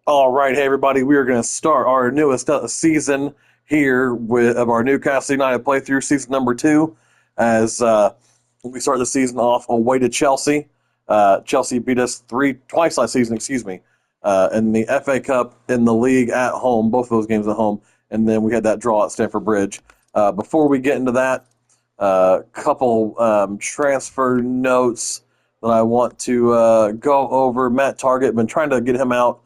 All right, hey everybody, we are going to start our newest season here of our Newcastle United playthrough, season number 2, as we start the season off away to Chelsea. Chelsea beat us twice last season, excuse me, in the FA Cup, in the league at home, both of those games at home, and then we had that draw at Stamford Bridge. Before we get into that, a couple transfer notes that I want to go over. Matt Target, been trying to get him out.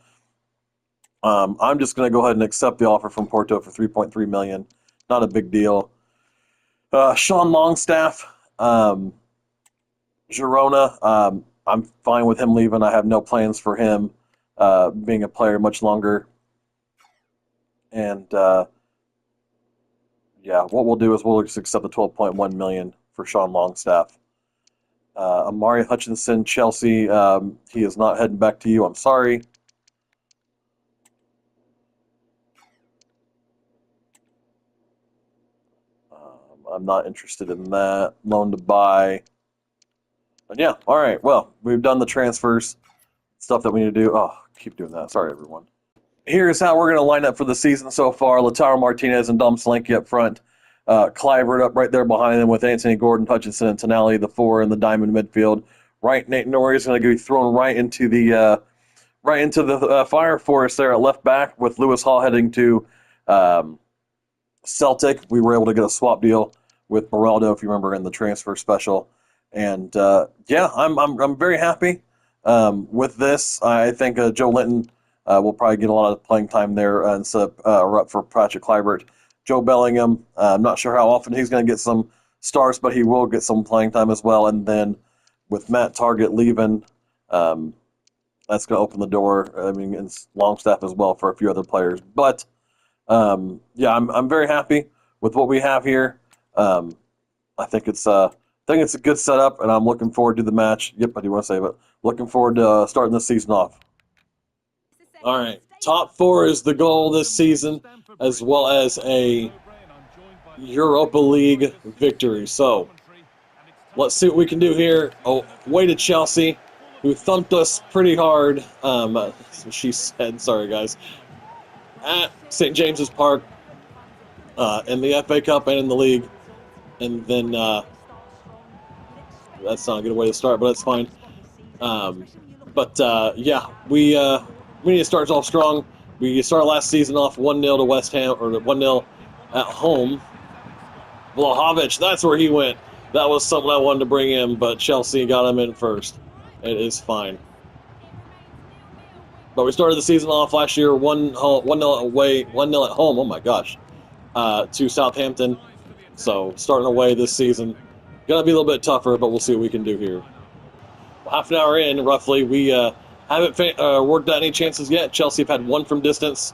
I'm just going to go ahead and accept the offer from Porto for 3.3 million. Not a big deal. Sean Longstaff, Girona. I'm fine with him leaving. I have no plans for him being a player much longer. And yeah, what we'll do is we'll just accept the 12.1 million for Sean Longstaff. Amari Hutchinson, Chelsea. He is not heading back to you. I'm sorry. I'm not interested in that. Loan to buy. But yeah, all right. Well, we've done the transfers, stuff that we need to do. Oh, keep doing that. Sorry, everyone. Here's how we're going to line up for the season so far. Lautaro Martinez and Dom Solanke up front. Clivert up right there behind them with Anthony Gordon, Hutchinson, and Tonali, the four in the diamond midfield. Right, Nate Norrie is going to be thrown right into the fire for us there at left back, with Lewis Hall heading to Celtic. We were able to get a swap deal with Moraldo, if you remember, in the transfer special. And yeah, I'm very happy with this. I think Joe Linton will probably get a lot of playing time there instead of up for Patrick Kluivert. Joe Bellingham, I'm not sure how often he's going to get some starts, but he will get some playing time as well. And then with Matt Target leaving, that's going to open the door. I mean, it's Longstaff as well for a few other players. But yeah, I'm very happy with what we have here. I think it's a good setup, and I'm looking forward to the match. Yep, I do want to say, but looking forward to starting the season off. All right, top 4 is the goal this season, as well as a Europa League victory. So let's see what we can do here. Oh, way to Chelsea, who thumped us pretty hard. She said, sorry guys, at St. James's Park, in the FA Cup and in the league. And then that's not a good way to start, but that's fine. Yeah, we need to start off strong. We started last season off 1-0 to West Ham, or 1-0 at home. Vlahovic, that's where he went. That was something I wanted to bring in, but Chelsea got him in first. It is fine. But we started the season off last year 1-0 away, 1-0 at home. Oh my gosh, to Southampton. So starting away this season, gonna be a little bit tougher, but we'll see what we can do here. Half an hour in, roughly, we haven't worked out any chances yet. Chelsea have had one from distance.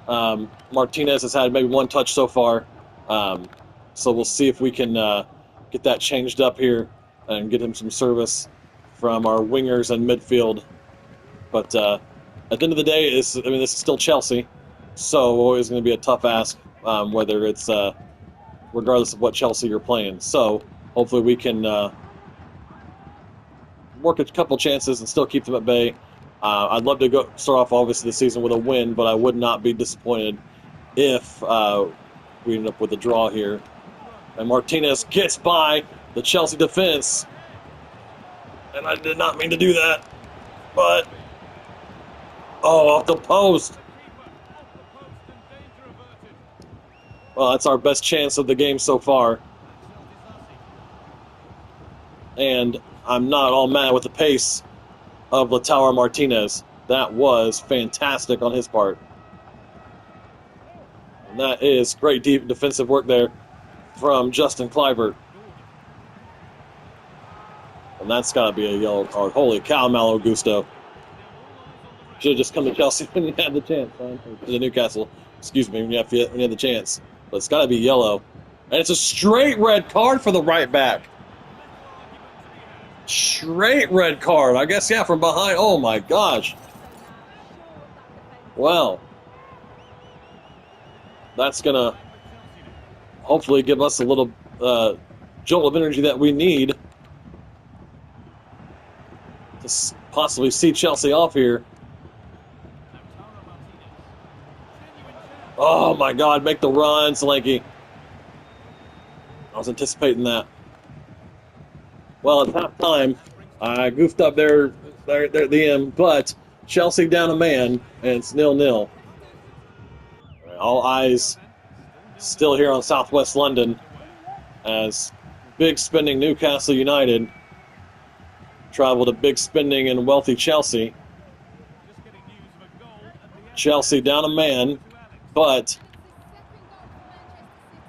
Martinez has had maybe one touch so far. So we'll see if we can get that changed up here and get him some service from our wingers and midfield. But at the end of the day, this is still Chelsea, so always going to be a tough ask, whether it's regardless of what Chelsea you're playing. So hopefully we can work a couple chances and still keep them at bay. I'd love to start off, obviously, the season with a win, but I would not be disappointed if we end up with a draw here. And Martinez gets by the Chelsea defense. And I did not mean to do that. But, oh, off the post. Well, that's our best chance of the game so far. And I'm not all mad with the pace of Lautaro Martinez. That was fantastic on his part. And that is great deep defensive work there from Justin Kluivert. And that's got to be a yellow card. Holy cow, Malo Gusto. Should have just come to Chelsea when you had the chance. To Newcastle, excuse me, when you had the chance. But it's got to be yellow. And it's a straight red card for the right back. Straight red card. I guess, yeah, from behind. Oh, my gosh. Wow. That's going to hopefully give us a little jolt of energy that we need to possibly see Chelsea off here. Oh my God, make the run, Solanke. I was anticipating that. Well, at halftime, I goofed up there at the end, but Chelsea down a man, and it's 0-0. All eyes still here on Southwest London as big spending Newcastle United travel to big spending and wealthy Chelsea. Chelsea down a man, but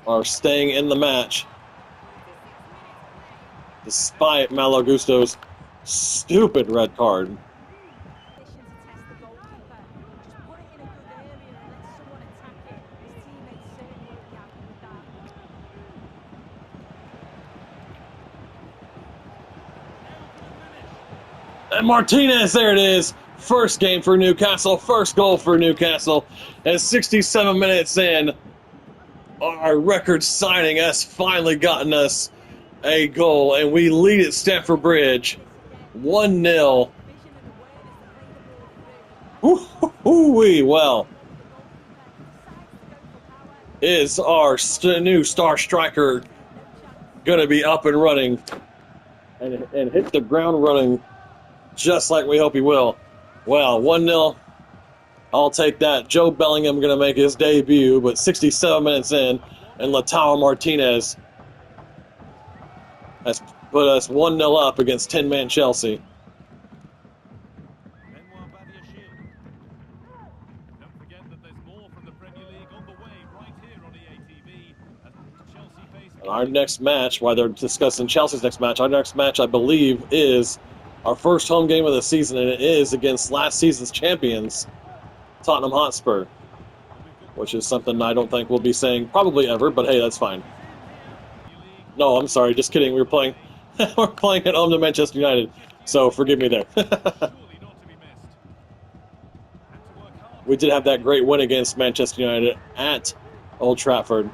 are staying in the match despite Malo Gusto's stupid red card. And Martinez, there it is. First game for Newcastle, first goal for Newcastle. And 67 minutes in, our record signing has finally gotten us a goal, and we lead at Stamford Bridge 1-0. Woo-wee, well, is our new star striker going to be up and running and hit the ground running just like we hope he will? Well, 1-0. I'll take that. Joe Bellingham going to make his debut, but 67 minutes in, and Lautaro Martinez has put us 1-0 up against 10-man Chelsea. And our next match, while they're discussing Chelsea's next match, our next match, I believe, is our first home game of the season, and it is against last season's champions, Tottenham Hotspur, which is something I don't think we'll be saying probably ever, but hey, that's fine. No, I'm sorry, just kidding. We're playing at home to Manchester United, so forgive me there. We did have that great win against Manchester United at Old Trafford.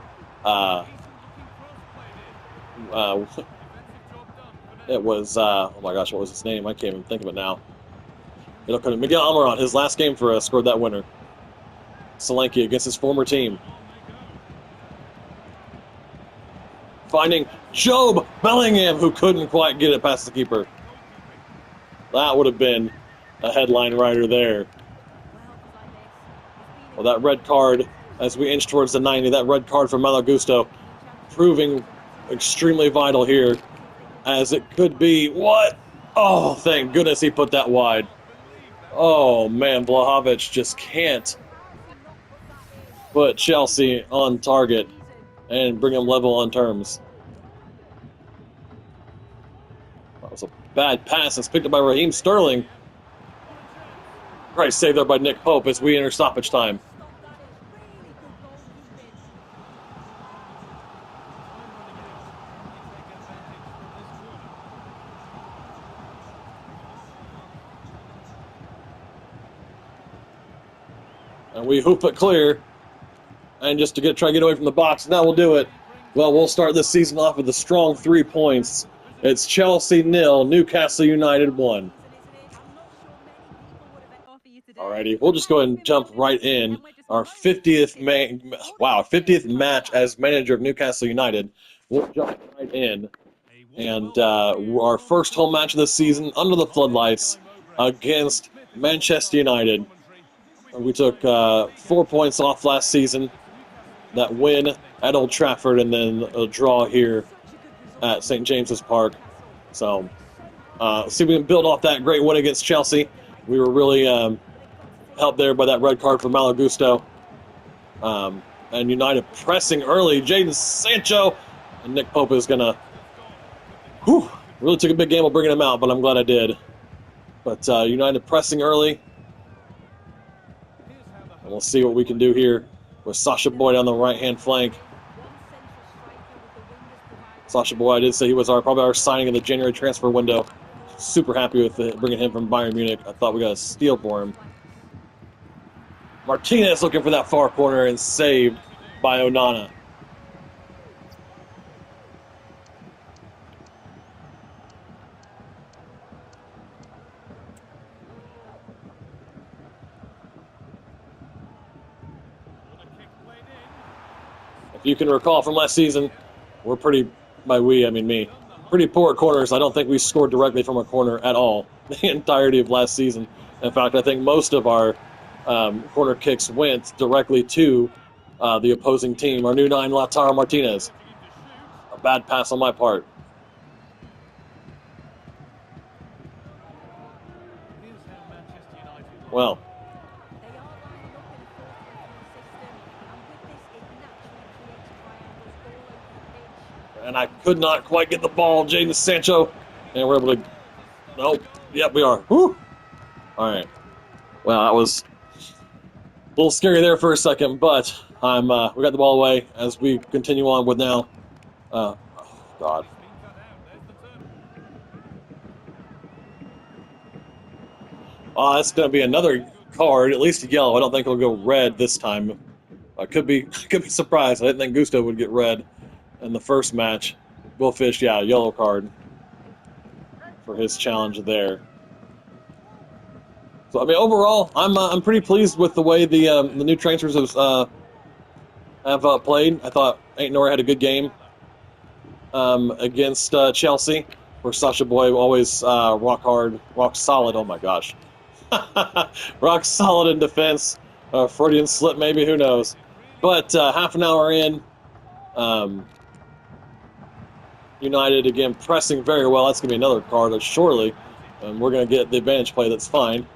It was, oh my gosh, what was his name? I can't even think of it now. Miguel Almiron, his last game for us, scored that winner. Solanke against his former team. Finding Job Bellingham, who couldn't quite get it past the keeper. That would have been a headline writer there. Well, that red card, as we inch towards the 90, that red card from Malo Gusto, proving extremely vital here, as it could be. What? Oh, thank goodness he put that wide. Oh, man, Vlahovic just can't put Chelsea on target and bring them level on terms. That was a bad pass. It's picked up by Raheem Sterling. Great save there by Nick Pope as we enter stoppage time. And we hoop it clear. And just to try to get away from the box, now we'll do it. Well, we'll start this season off with a strong 3 points. It's Chelsea 0, Newcastle United 1. Alrighty, we'll just go ahead and jump right in. Our 50th match as manager of Newcastle United. We'll jump right in. And our first home match of the season under the floodlights against Manchester United. We took 4 points off last season. That win at Old Trafford and then a draw here at St. James's Park. So, see if we can build off that great win against Chelsea. We were really helped there by that red card for Malo Gusto. And United pressing early. Jadon Sancho and Nick Pope is going to... really took a big gamble bringing him out, but I'm glad I did. But United pressing early. And we'll see what we can do here with Sasha Boyd on the right-hand flank. Sasha Boyd, I did say he was probably our signing in the January transfer window. Super happy with bringing him from Bayern Munich. I thought we got a steal for him. Martinez looking for that far corner and saved by Onana. If you can recall from last season, we're pretty, by we, I mean me, pretty poor at corners. I don't think we scored directly from a corner at all the entirety of last season. In fact, I think most of our corner kicks went directly to the opposing team. Our new 9, Lautaro Martinez. A bad pass on my part. Well, and I could not quite get the ball, Jadon Sancho, and we're able to. Nope. Yep, we are. Woo! All right. Well, that was a little scary there for a second, but we got the ball away as we continue on with now. Oh God. Oh, that's going to be another card, at least a yellow. I don't think it'll go red this time. I could be surprised. I didn't think Gusto would get red in the first match. Will Fish, yeah, yellow card for his challenge there. So I mean, overall, I'm pretty pleased with the way the new transfers have played. I thought Ain't Nora had a good game against Chelsea, where Sasha Boy always rock hard, rock solid. Oh my gosh, rock solid in defense. Freudian slip, maybe, who knows? But half an hour in, United again pressing very well. That's going to be another card, surely. And we're going to get the advantage play, that's fine.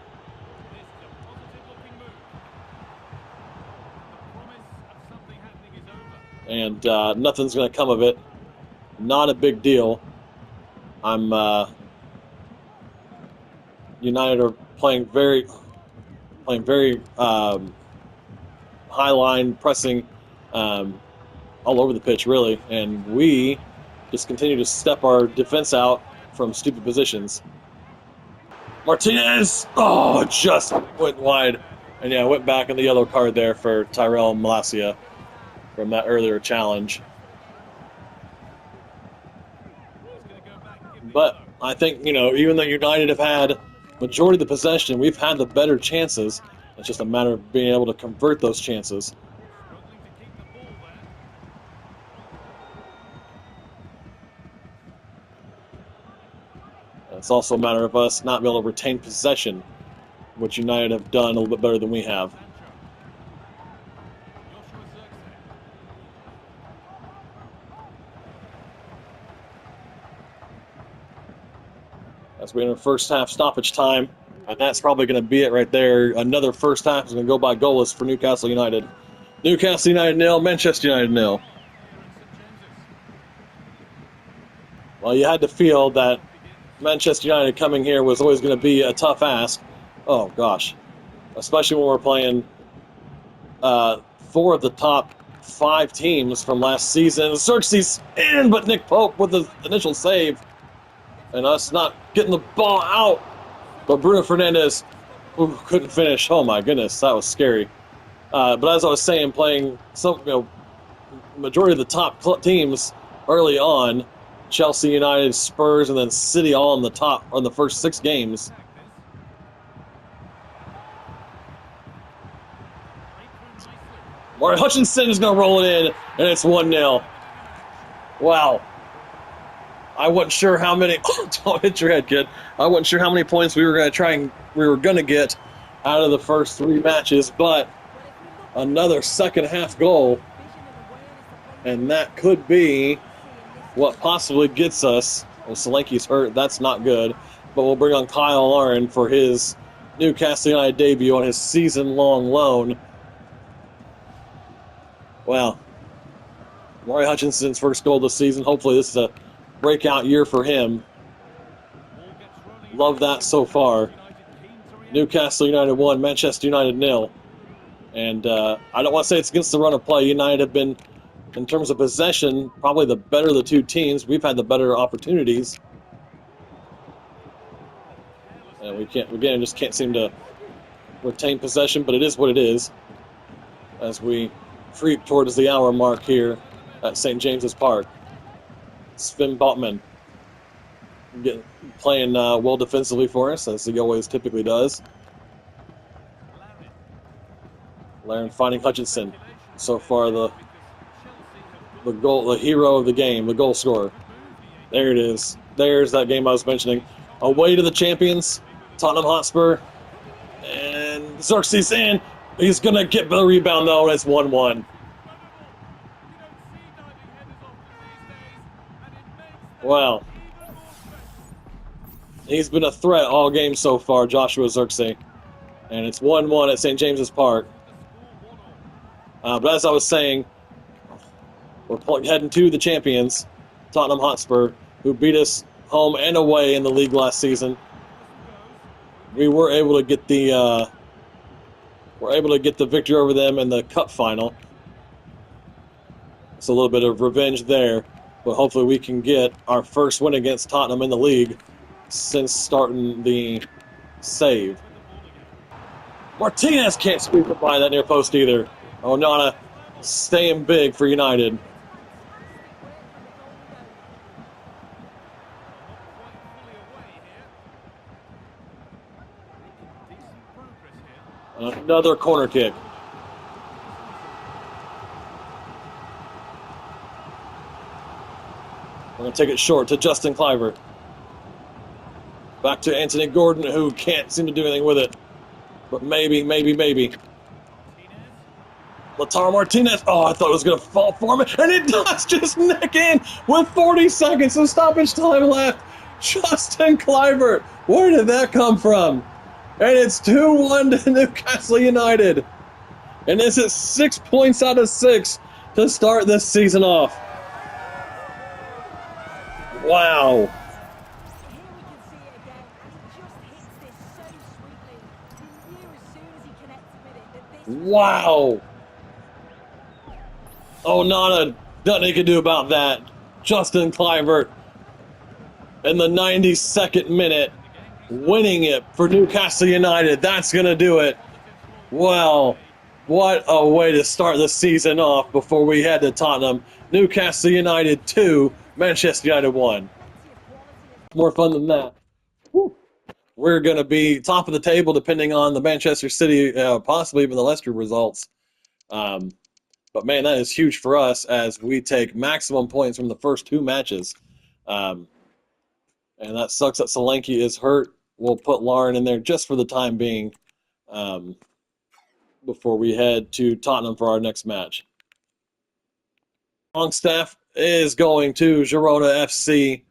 And nothing's going to come of it. Not a big deal. United are playing very high line, pressing all over the pitch, really. And we just continue to step our defense out from stupid positions. Martinez! Oh, just went wide. And yeah, went back in the yellow card there for Tyrell Malacia from that earlier challenge. But I think, even though United have had majority of the possession, we've had the better chances. It's just a matter of being able to convert those chances. It's also a matter of us not being able to retain possession, which United have done a little bit better than we have. As we enter first half stoppage time, and that's probably going to be it right there. Another first half is going to go by goalless for Newcastle United. Newcastle United 0, Manchester United 0. Well, you had to feel that Manchester United coming here was always going to be a tough ask. Oh, gosh. Especially when we're playing 4 of the top 5 teams from last season. Xerxes in, but Nick Pope with the initial save. And us not getting the ball out. But Bruno Fernandes couldn't finish. Oh, my goodness. That was scary. But as I was saying, playing majority of the top teams early on, Chelsea, United, Spurs, and then City all on the top on the first 6 games. Martin Hutchinson is going to roll it in, and it's 1-0. Wow. I wasn't sure how many. Don't hit your head, kid. I wasn't sure how many points we were going to get out of the first 3 matches, but another second half goal, and that could be what possibly gets us. Well, Solanke's hurt. That's not good. But we'll bring on Kyle Lauren for his Newcastle United debut on his season-long loan. Wow. Roy Hutchinson's first goal this season. Hopefully this is a breakout year for him. Love that so far. Newcastle United 1, Manchester United 0. And I don't want to say it's against the run of play. United have been, in terms of possession, probably the better of the 2 teams. We've had the better opportunities. And we just can't seem to retain possession, but it is what it is. As we creep towards the hour mark here at St. James's Park. Sven Botman playing well defensively for us, as he always typically does. Laren finding Hutchinson. So far, the the hero of the game, the goal scorer. There it is. There's that game I was mentioning. Away to the champions, Tottenham Hotspur. And Xerxes in. He's going to get the rebound, though. It's 1-1. Wow. He's been a threat all game so far, Joshua Xerxes. And it's 1-1 at St. James's Park. But as I was saying, we're heading to the champions, Tottenham Hotspur, who beat us home and away in the league last season. We were able to get the victory over them in the cup final. It's a little bit of revenge there, but hopefully we can get our first win against Tottenham in the league since starting the save. Martinez can't sweep it by that near post either. Onana staying big for United. Another corner kick. We're going to take it short to Justin Cliver. Back to Anthony Gordon, who can't seem to do anything with it. But maybe. Lautaro Martinez. Oh, I thought it was going to fall for him. And it does, just neck in with 40 seconds of stoppage time left. Justin Cliver. Where did that come from? And it's 2-1 to Newcastle United. And this is 6 points out of 6 to start this season off. Wow. Wow. Oh, nothing he can do about that. Justin Cliver in the 92nd minute, winning it for Newcastle United. That's going to do it. Well, what a way to start the season off before we head to Tottenham. Newcastle United 2, Manchester United 1. More fun than that. Woo. We're going to be top of the table depending on the Manchester City, possibly even the Leicester results. But, man, that is huge for us as we take maximum points from the first 2 matches. And that sucks that Solanke is hurt. We'll put Lauren in there just for the time being before we head to Tottenham for our next match. Longstaff is going to Girona FC.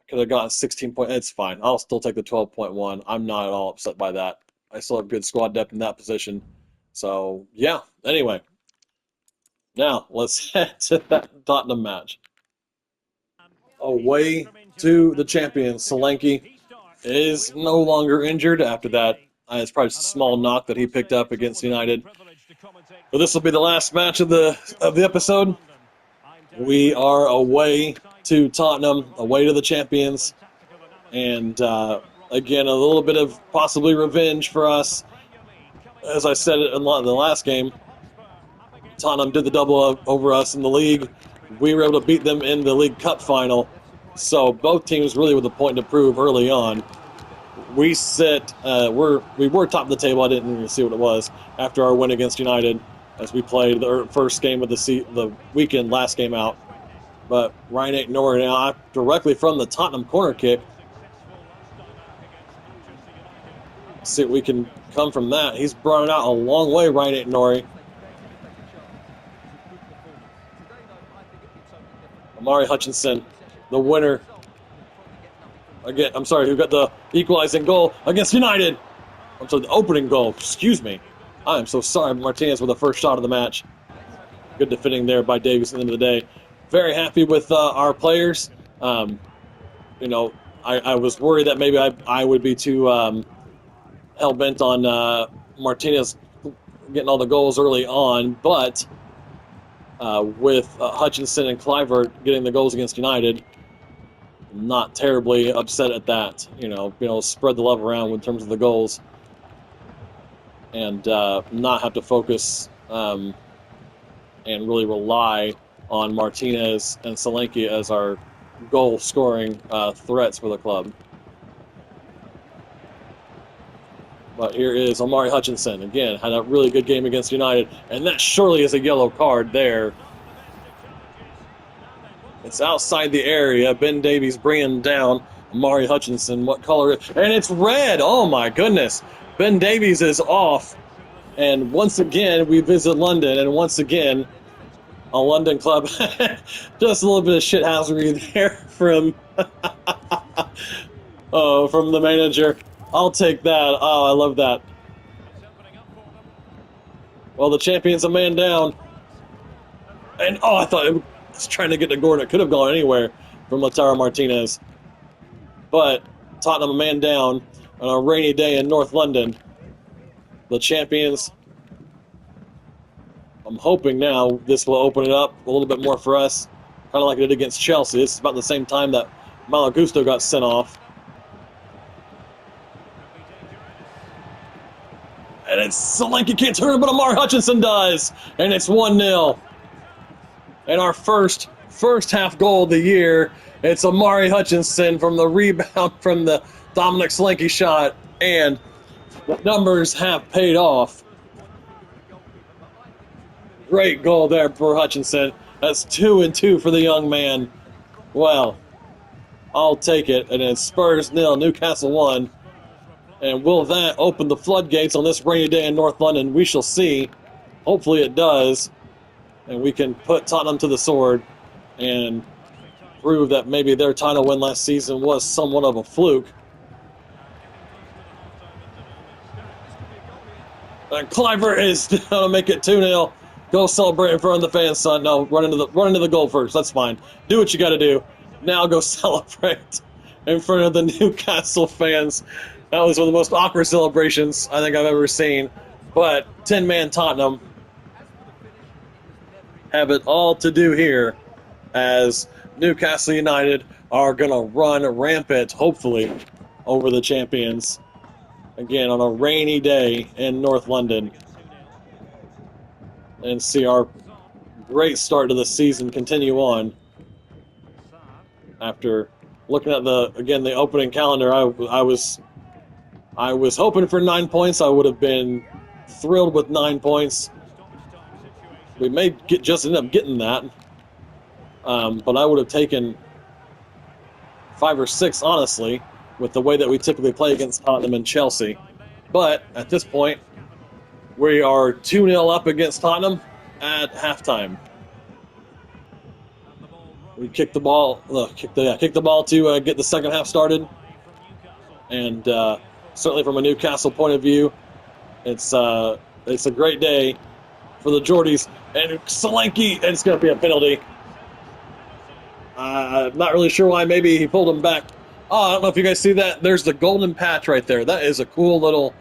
Could have gotten 16 points. It's fine. I'll still take the 12.1. I'm not at all upset by that. I still have good squad depth in that position. So, yeah. Anyway. Now, let's head to that Tottenham match. Away to the champions. Solanke is no longer injured after that. It's probably just a small knock that he picked up against United. But this will be the last match of the episode. We are away to Tottenham, away to the champions. And again, a little bit of possibly revenge for us. As I said in the last game, Tottenham did the double over us in the league. We were able to beat them in the League Cup final. So both teams really with a point to prove early on. We were top of the table. I didn't even see what it was after our win against United as we played the first game of the weekend, last game out. But Ryan Aitnori now directly from the Tottenham corner kick. Let's see what we can come from that. He's brought it out a long way, Ryan Aitnori. Amari Hutchinson, the winner. Again, I'm sorry, who got the equalizing goal against United. I'm sorry, the opening goal. Excuse me. I am so sorry, Martinez with the first shot of the match. Good defending there by Davies at the end of the day. Very happy with our players. I was worried that maybe I would be too hell-bent on Martinez getting all the goals early on, but with Hutchinson and Cliver getting the goals against United, not terribly upset at that. Spread the love around in terms of the goals and not have to focus and really rely on Martinez and Solanke as our goal-scoring threats for the club. But here is Amari Hutchinson. Again, had a really good game against United. And that surely is a yellow card there. It's outside the area. Ben Davies bringing down Amari Hutchinson. What color? And it's red. Oh my goodness. Ben Davies is off. And once again, we visit London. And once again, a London club. Just a little bit of shithousery there from from the manager. I'll take that. Oh, I love that. Well, the champion's a man down. And, I thought it was trying to get to Gordon. It could have gone anywhere from Lautaro Martinez. But Tottenham a man down on a rainy day in North London. The champions. I'm hoping now this will open it up a little bit more for us. Kind of like it did against Chelsea. This is about the same time that Malo Gusto got sent off. And it's Solanke can't turn it, but Amari Hutchinson does. And it's 1-0. And our first half goal of the year, it's Amari Hutchinson from the rebound from the Dominic Solanke shot. And the numbers have paid off. Great goal there for Hutchinson. That's 2-2 for the young man. Well, I'll take it. And it's Spurs 0, Newcastle 1. And will that open the floodgates on this rainy day in North London? We shall see. Hopefully it does. And we can put Tottenham to the sword and prove that maybe their title win last season was somewhat of a fluke. And Cliver is going to make it 2-0. Go celebrate in front of the fans, son. No, run into the goal first. That's fine. Do what you got to do. Now go celebrate in front of the Newcastle fans. That was one of the most awkward celebrations I think I've ever seen. But 10-man Tottenham have it all to do here as Newcastle United are going to run rampant, hopefully, over the champions. Again, on a rainy day in North London. And see our great start to the season continue on. After looking at the opening calendar, I was hoping for 9 points. I would have been thrilled with 9 points. We may just end up getting that. But I would have taken 5 or 6, honestly, with the way that we typically play against Tottenham and Chelsea. But at this point, we are 2-0 up against Tottenham at halftime. We kicked the ball. Kicked the ball to get the second half started. And certainly from a Newcastle point of view, it's a great day for the Geordies. And Solanke, and it's going to be a penalty. I'm not really sure why. Maybe he pulled him back. Oh, I don't know if you guys see that. There's the golden patch right there. That is a cool little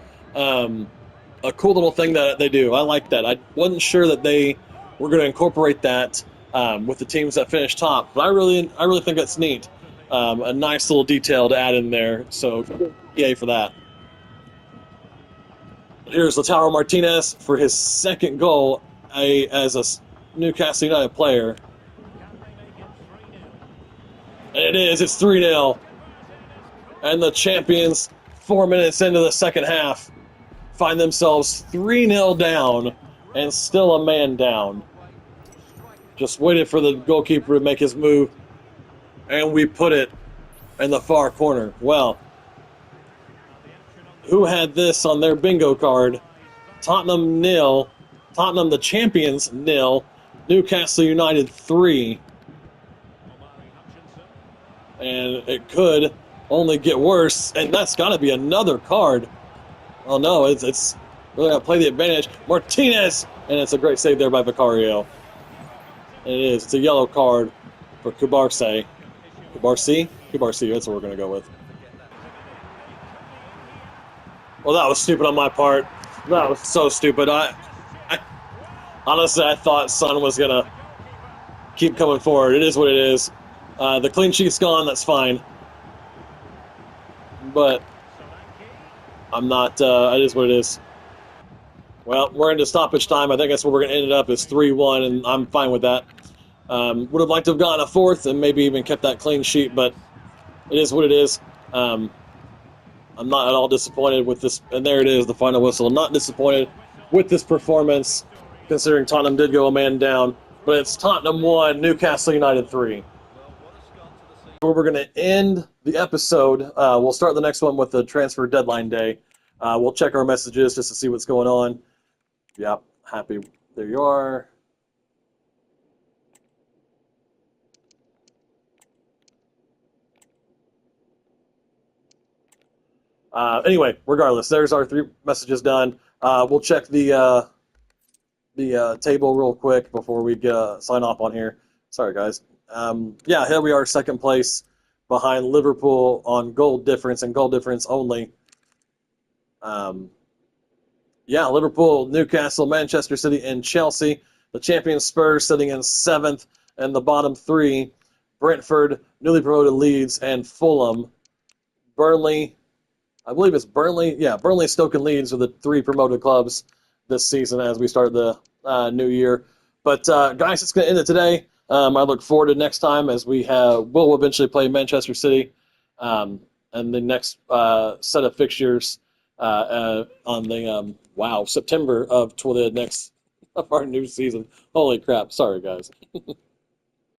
thing that they do. I like that. I wasn't sure that they were going to incorporate that with the teams that finished top, but I really think that's neat. A nice little detail to add in there. So, yay for that. Here's Lautaro Martinez for his second goal as a Newcastle United player. And it is. It's 3-0. And the champions, 4 minutes into the second half, find themselves 3-0 down and still a man down. Just waited for the goalkeeper to make his move, and we put it in the far corner. Well, who had this on their bingo card? Tottenham 0, Tottenham the champions 0, Newcastle United 3. And it could only get worse, and that's got to be another card. Oh no, it's really got to play the advantage. Martinez, and it's a great save there by Vicario. And it is. It's a yellow card for Kubarsi. Kubarsi, that's what we're going to go with. Well, that was stupid on my part. That was so stupid. I honestly, I thought Son was going to keep coming forward. It is what it is. The clean sheet's gone. That's fine. But I'm not. It is what it is. Well, we're into stoppage time. I think that's where we're going to end it up is 3-1, and I'm fine with that. Would have liked to have gotten a fourth and maybe even kept that clean sheet, but it is what it is. I'm not at all disappointed with this. And there it is, the final whistle. I'm not disappointed with this performance, considering Tottenham did go a man down. But it's Tottenham 1, Newcastle United 3. Where we're going to end the episode. We'll start the next one with the transfer deadline day. We'll check our messages just to see what's going on. Yep, happy. There you are. Anyway, regardless, there's our 3 messages done. We'll check the table real quick before we sign off on here. Sorry, guys. Yeah, here we are, second place behind Liverpool on goal difference and goal difference only. Yeah, Liverpool, Newcastle, Manchester City, and Chelsea. The champion Spurs sitting in 7th, and the bottom 3, Brentford, newly promoted Leeds, and Fulham. Burnley, I believe it's Burnley. Yeah, Burnley, Stoke, and Leeds are the 3 promoted clubs this season as we start the new year. But guys, it's going to end it today. I look forward to next time as we'll eventually play Manchester City, and the next set of fixtures on the September of the next of our new season. Holy crap! Sorry, guys.